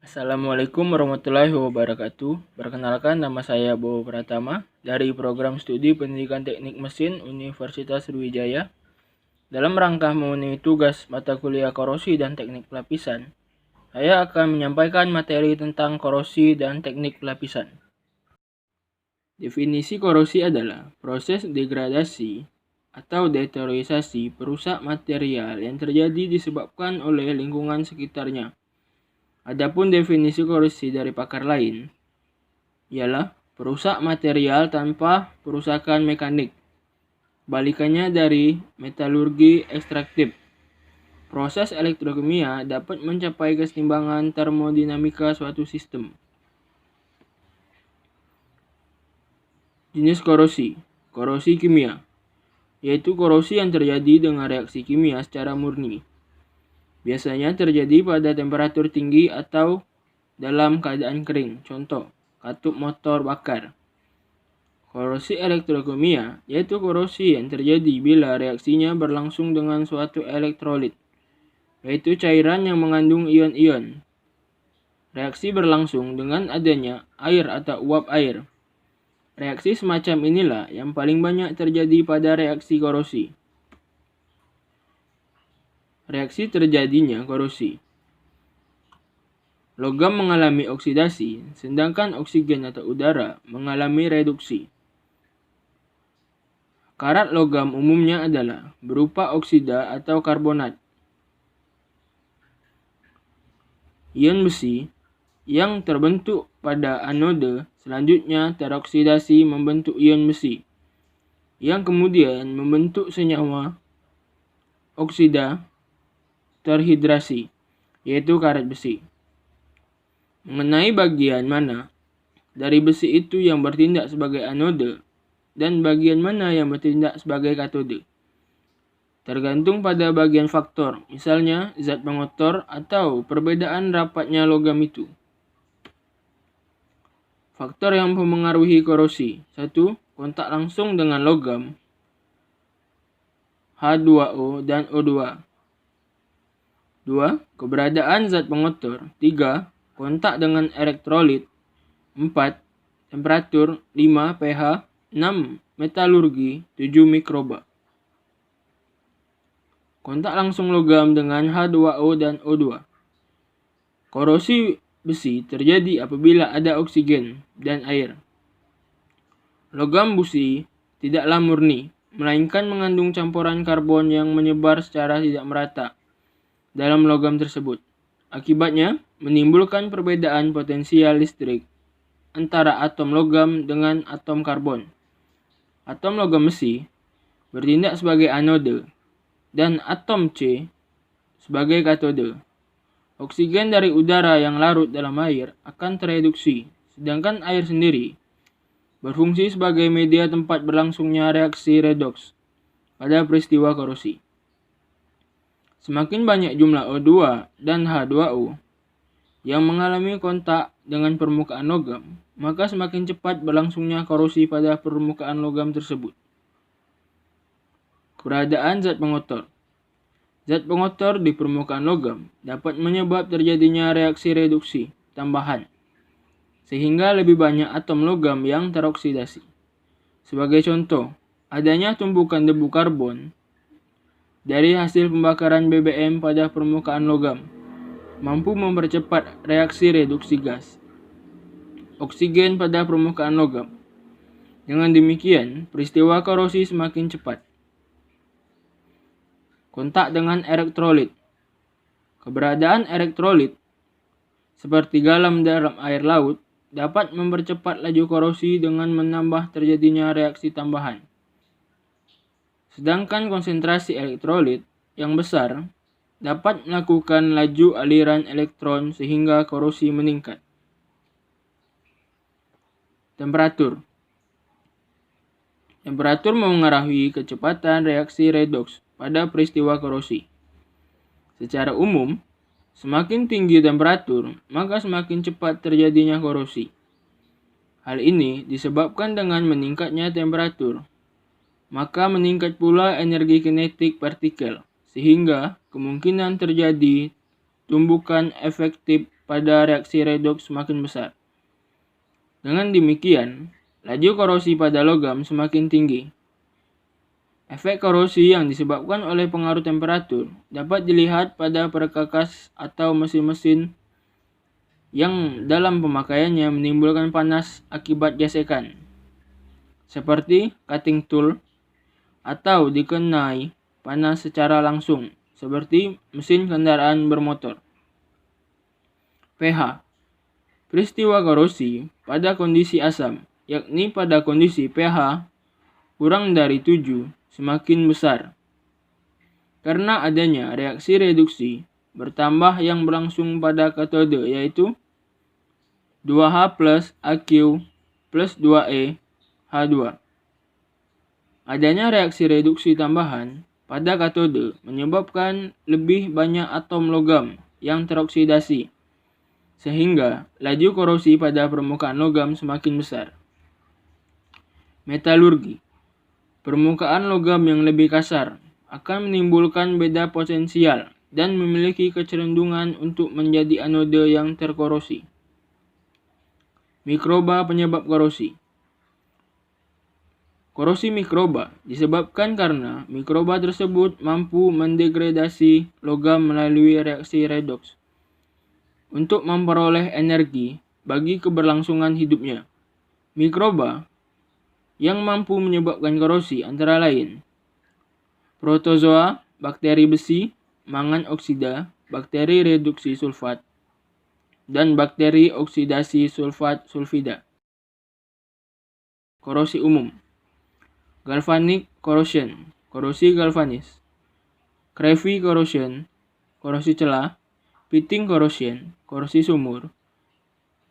Assalamualaikum warahmatullahi wabarakatuh. Perkenalkan, nama saya Bowo Pratama dari Program Studi Pendidikan Teknik Mesin Universitas Sriwijaya. Dalam rangka memenuhi tugas mata kuliah korosi dan teknik pelapisan, saya akan menyampaikan materi tentang korosi dan teknik pelapisan. Definisi korosi adalah proses degradasi atau deteriorisasi perusak material yang terjadi disebabkan oleh lingkungan sekitarnya. Adapun definisi korosi dari pakar lain ialah perusak material tanpa perusakan mekanik. Balikannya dari metalurgi ekstraktif. Proses elektrokimia dapat mencapai keseimbangan termodinamika suatu sistem. Jenis korosi. Korosi kimia, yaitu korosi yang terjadi dengan reaksi kimia secara murni. Biasanya terjadi pada temperatur tinggi atau dalam keadaan kering. Contoh, katup motor bakar. Korosi elektrokimia yaitu korosi yang terjadi bila reaksinya berlangsung dengan suatu elektrolit, yaitu cairan yang mengandung ion-ion. Reaksi berlangsung dengan adanya air atau uap air. Reaksi semacam inilah yang paling banyak terjadi pada reaksi korosi. Reaksi terjadinya korosi. Logam mengalami oksidasi, sedangkan oksigen atau udara mengalami reduksi. Karat logam umumnya adalah berupa oksida atau karbonat. Ion besi yang terbentuk pada anode selanjutnya teroksidasi membentuk ion besi, yang kemudian membentuk senyawa oksida terhidrasi, yaitu karat besi. Mengenai bagian mana dari besi itu yang bertindak sebagai anode dan bagian mana yang bertindak sebagai katode, tergantung pada bagian faktor, misalnya zat pengotor atau perbedaan rapatnya logam itu. Faktor yang mempengaruhi korosi. 1. Kontak langsung dengan logam H2O dan O2. 2. Keberadaan zat pengotor. 3. Kontak dengan elektrolit. 4. Temperatur. 5. pH. 6. Metalurgi. 7. Mikroba. Kontak langsung logam dengan H2O dan O2. Korosi besi terjadi apabila ada oksigen dan air. Logam besi tidaklah murni, melainkan mengandung campuran karbon yang menyebar secara tidak merata dalam logam tersebut. Akibatnya, menimbulkan perbedaan potensial listrik antara atom logam dengan atom karbon. Atom logam besi bertindak sebagai anode dan atom C sebagai katode. Oksigen dari udara yang larut dalam air akan tereduksi, sedangkan air sendiri berfungsi sebagai media tempat berlangsungnya reaksi redoks pada peristiwa korosi. Semakin banyak jumlah O2 dan H2O yang mengalami kontak dengan permukaan logam, maka semakin cepat berlangsungnya korosi pada permukaan logam tersebut. Keberadaan zat pengotor. Zat pengotor di permukaan logam dapat menyebab terjadinya reaksi reduksi tambahan, sehingga lebih banyak atom logam yang teroksidasi. Sebagai contoh, adanya tumpukan debu karbon dari hasil pembakaran BBM pada permukaan logam mampu mempercepat reaksi reduksi gas oksigen pada permukaan logam. Dengan demikian, peristiwa korosi semakin cepat. Kontak dengan elektrolit. Keberadaan elektrolit seperti garam dalam air laut dapat mempercepat laju korosi dengan menambah terjadinya reaksi tambahan. Sedangkan konsentrasi elektrolit yang besar dapat melakukan laju aliran elektron sehingga korosi meningkat. Temperatur. Temperatur memengaruhi kecepatan reaksi redoks pada peristiwa korosi. Secara umum, semakin tinggi temperatur, maka semakin cepat terjadinya korosi. Hal ini disebabkan dengan meningkatnya temperatur, maka meningkat pula energi kinetik partikel, sehingga kemungkinan terjadi tumbukan efektif pada reaksi redoks semakin besar. Dengan demikian, laju korosi pada logam semakin tinggi. Efek korosi yang disebabkan oleh pengaruh temperatur dapat dilihat pada perkakas atau mesin-mesin yang dalam pemakaiannya menimbulkan panas akibat gesekan, seperti cutting tool, atau dikenai panas secara langsung, seperti mesin kendaraan bermotor. pH. Peristiwa korosi pada kondisi asam, yakni pada kondisi pH kurang dari 7, semakin besar. Karena adanya reaksi reduksi bertambah yang berlangsung pada katode, yaitu 2H plus Aq plus 2E H2. Adanya reaksi reduksi tambahan pada katode menyebabkan lebih banyak atom logam yang teroksidasi, sehingga laju korosi pada permukaan logam semakin besar. Metalurgi. Permukaan logam yang lebih kasar akan menimbulkan beda potensial dan memiliki kecenderungan untuk menjadi anode yang terkorosi. Mikroba penyebab korosi. Korosi mikroba disebabkan karena mikroba tersebut mampu mendegradasi logam melalui reaksi redoks untuk memperoleh energi bagi keberlangsungan hidupnya. Mikroba yang mampu menyebabkan korosi antara lain protozoa, bakteri besi, mangan oksida, bakteri reduksi sulfat, dan bakteri oksidasi sulfat sulfida. Korosi umum. Galvanic corrosion, korosi galvanis. Cravi corrosion, korosi celah. Pitting corrosion, korosi sumur.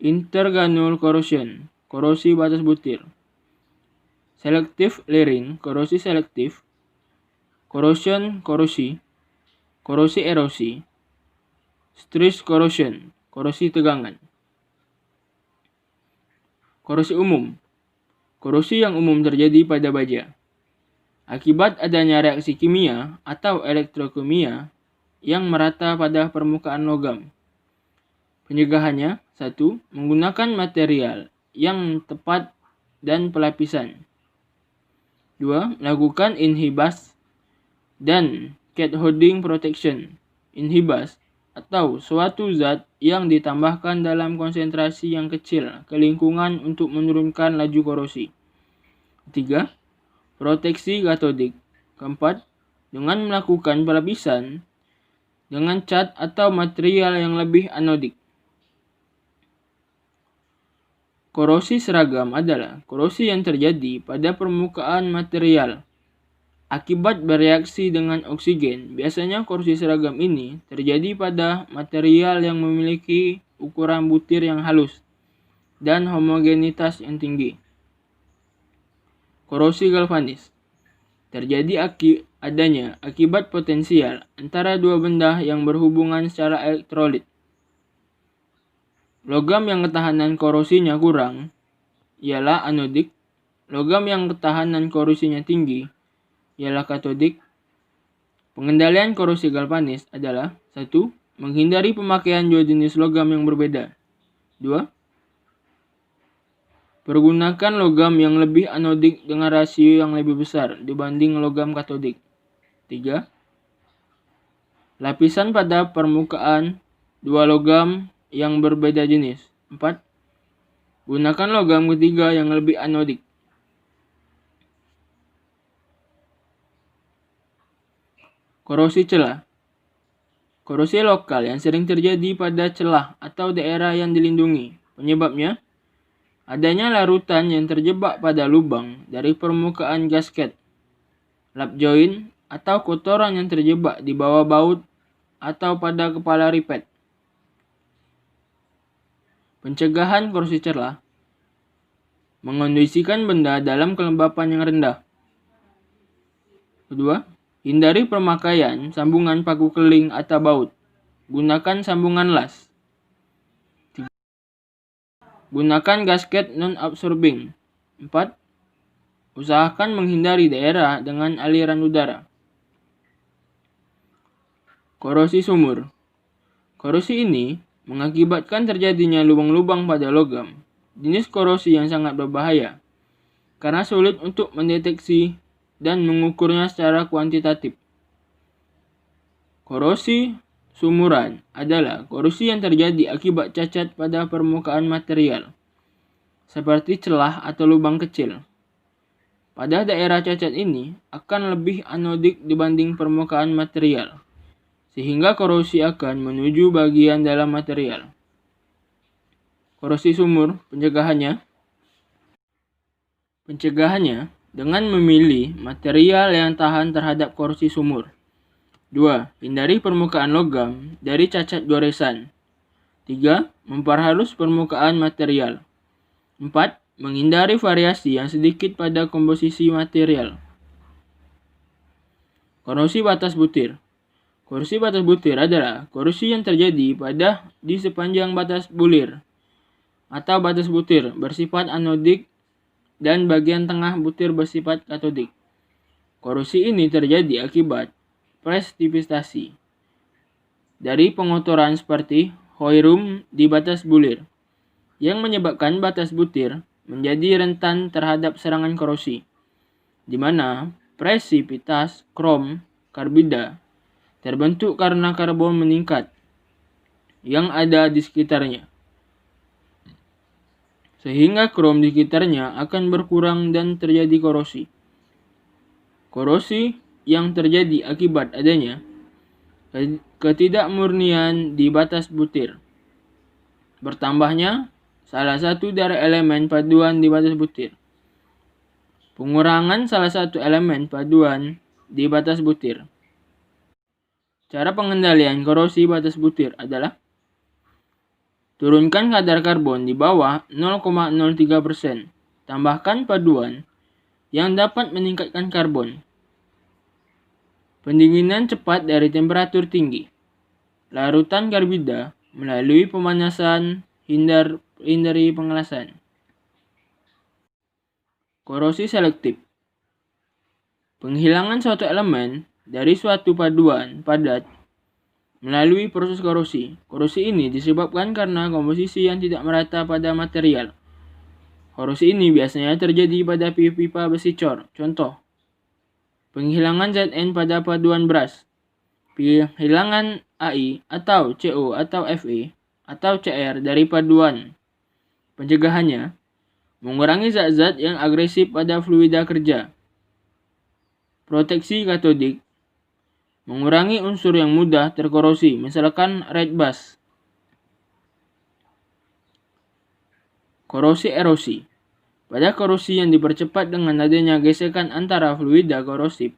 Intergranule corrosion, korosi batas butir. Selective layering, korosi selektif. Corrosion korosi, korosi erosi. Stress corrosion, korosi tegangan. Korosi umum, korosi yang umum terjadi pada baja akibat adanya reaksi kimia atau elektrokimia yang merata pada permukaan logam. Pencegahannya: 1. Menggunakan material yang tepat dan pelapisan. 2. Melakukan inhibas dan cathodic protection. Inhibas atau suatu zat yang ditambahkan dalam konsentrasi yang kecil ke lingkungan untuk menurunkan laju korosi. 3. Proteksi katodik. 4. Dengan melakukan pelapisan dengan cat atau material yang lebih anodik. Korosi seragam adalah korosi yang terjadi pada permukaan material akibat bereaksi dengan oksigen. Biasanya korosi seragam ini terjadi pada material yang memiliki ukuran butir yang halus dan homogenitas yang tinggi. Korosi galvanis terjadi adanya akibat potensial antara dua benda yang berhubungan secara elektrolit. Logam yang ketahanan korosinya kurang ialah anodik. Logam yang ketahanan korosinya tinggi ialah katodik. Pengendalian korosi galvanis adalah: 1. Menghindari pemakaian dua jenis logam yang berbeda. 2. Pergunakan logam yang lebih anodik dengan rasio yang lebih besar dibanding logam katodik. 3. Lapisan pada permukaan dua logam yang berbeda jenis. 4. Gunakan logam ketiga yang lebih anodik. Korosi celah. Korosi lokal yang sering terjadi pada celah atau daerah yang dilindungi. Penyebabnya: adanya larutan yang terjebak pada lubang dari permukaan gasket, lap joint, atau kotoran yang terjebak di bawah baut atau pada kepala ripet. Pencegahan korosi celah: mengondisikan benda dalam kelembapan yang rendah. Kedua, hindari pemakaian sambungan paku keling atau baut. Gunakan sambungan las. Gunakan gasket non-absorbing. 4. Usahakan menghindari daerah dengan aliran udara. Korosi sumur. Korosi ini mengakibatkan terjadinya lubang-lubang pada logam. Jenis korosi yang sangat berbahaya karena sulit untuk mendeteksi dan mengukurnya secara kuantitatif. Korosi sumuran adalah korosi yang terjadi akibat cacat pada permukaan material, seperti celah atau lubang kecil. Pada daerah cacat ini akan lebih anodik dibanding permukaan material, sehingga korosi akan menuju bagian dalam material. Korosi sumur, pencegahannya dengan memilih material yang tahan terhadap korosi sumur. 2. Hindari permukaan logam dari cacat goresan. 3. Memperhalus permukaan material. 4. Menghindari variasi yang sedikit pada komposisi material. Korosi batas butir. Korosi batas butir adalah korosi yang terjadi di sepanjang batas bulir atau batas butir bersifat anodik dan bagian tengah butir bersifat katodik. Korosi ini terjadi akibat presipitasi dari pengotoran seperti hoirum di batas bulir yang menyebabkan batas butir menjadi rentan terhadap serangan korosi, di mana presipitas krom karbida terbentuk karena karbon meningkat yang ada di sekitarnya, sehingga krom di sekitarnya akan berkurang dan terjadi korosi. Korosi yang terjadi akibat adanya ketidakmurnian di batas butir. Bertambahnya salah satu dari elemen paduan di batas butir. Pengurangan salah satu elemen paduan di batas butir. Cara pengendalian korosi batas butir adalah turunkan kadar karbon di bawah 0,03%. Tambahkan paduan yang dapat meningkatkan karbon. Pendinginan cepat dari temperatur tinggi. Larutan karbida melalui pemanasan, hindari pengelasan. Korosi selektif. Penghilangan suatu elemen dari suatu paduan padat melalui proses korosi. Korosi ini disebabkan karena komposisi yang tidak merata pada material. Korosi ini biasanya terjadi pada pipa besi cor. Contoh, penghilangan Zn pada paduan beras, penghilangan Ai atau Co atau Fe atau Cr dari paduan. Pencegahannya, mengurangi zat-zat yang agresif pada fluida kerja. Proteksi katodik, mengurangi unsur yang mudah terkorosi, misalkan red bus. Korosi erosi. Pada korosi yang dipercepat dengan adanya gesekan antara fluida korosif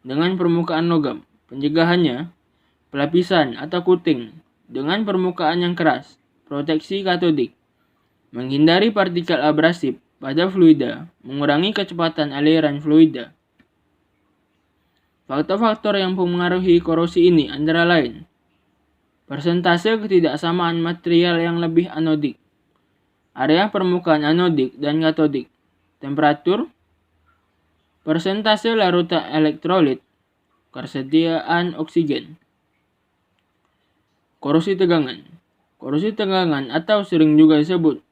dengan permukaan logam. Pencegahannya, pelapisan atau coating dengan permukaan yang keras. Proteksi katodik, menghindari partikel abrasif pada fluida, mengurangi kecepatan aliran fluida. Faktor-faktor yang mempengaruhi korosi ini antara lain persentase ketidaksamaan material yang lebih anodik, area permukaan anodik dan katodik, temperatur, persentase larutan elektrolit, ketersediaan oksigen. Korosi tegangan. Korosi tegangan atau sering juga disebut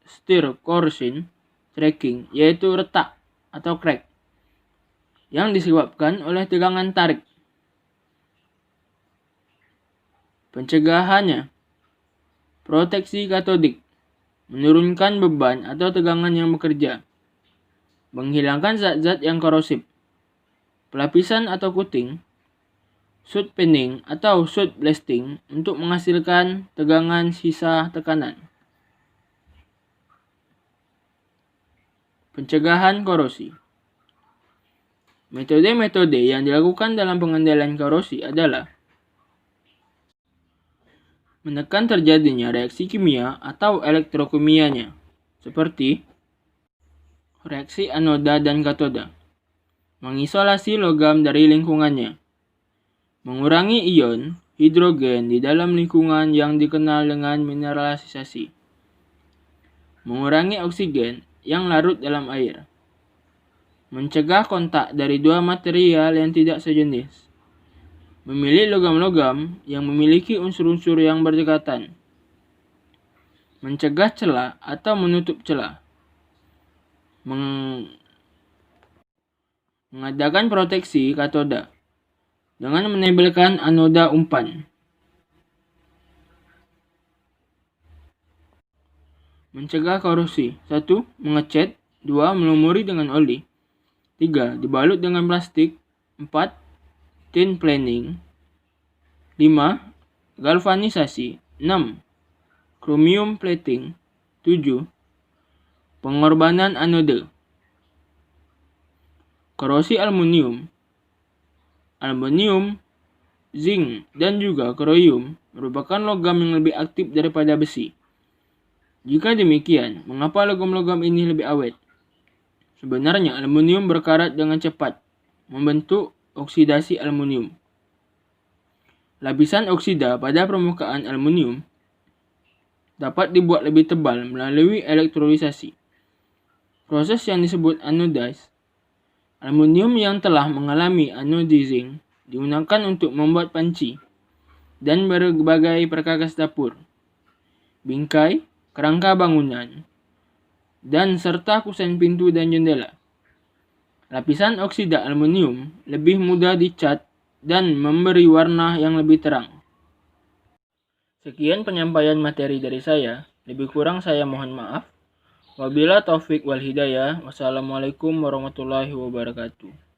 stir corrosion cracking, yaitu retak atau crack yang disebabkan oleh tegangan tarik. Pencegahannya, proteksi katodik, menurunkan beban atau tegangan yang bekerja, menghilangkan zat-zat yang korosif, pelapisan atau coating, soot panning atau soot blasting untuk menghasilkan tegangan sisa tekanan. Pencegahan korosi. Metode-metode yang dilakukan dalam pengendalian korosi adalah menekan terjadinya reaksi kimia atau elektrokimianya, seperti reaksi anoda dan katoda, mengisolasi logam dari lingkungannya, mengurangi ion hidrogen di dalam lingkungan yang dikenal dengan mineralisasi, mengurangi oksigen yang larut dalam air, mencegah kontak dari dua material yang tidak sejenis, memilih logam-logam yang memiliki unsur-unsur yang berdekatan, mencegah celah atau menutup celah, mengadakan proteksi katoda dengan menempelkan anoda umpan, mencegah korosi. 1. Mengecat. 2. Melumuri dengan oli. 3. Dibalut dengan plastik. 4. Tin planing. 5. Galvanisasi. 6. Chromium plating. 7. Pengorbanan anode. Korosi aluminium, zinc, dan juga kromium merupakan logam yang lebih aktif daripada besi. Jika demikian, mengapa logam-logam ini lebih awet? Sebenarnya aluminium berkarat dengan cepat, membentuk oksidasi aluminium. Lapisan oksida pada permukaan aluminium dapat dibuat lebih tebal melalui elektrolisasi. Proses yang disebut anodize. Aluminium yang telah mengalami anodizing digunakan untuk membuat panci dan berbagai perkakas dapur, bingkai, kerangka bangunan, dan serta kusen pintu dan jendela. Lapisan oksida aluminium lebih mudah dicat dan memberi warna yang lebih terang. Sekian penyampaian materi dari saya. Lebih kurang saya mohon maaf. Wabila taufik wal hidayah. Wassalamualaikum warahmatullahi wabarakatuh.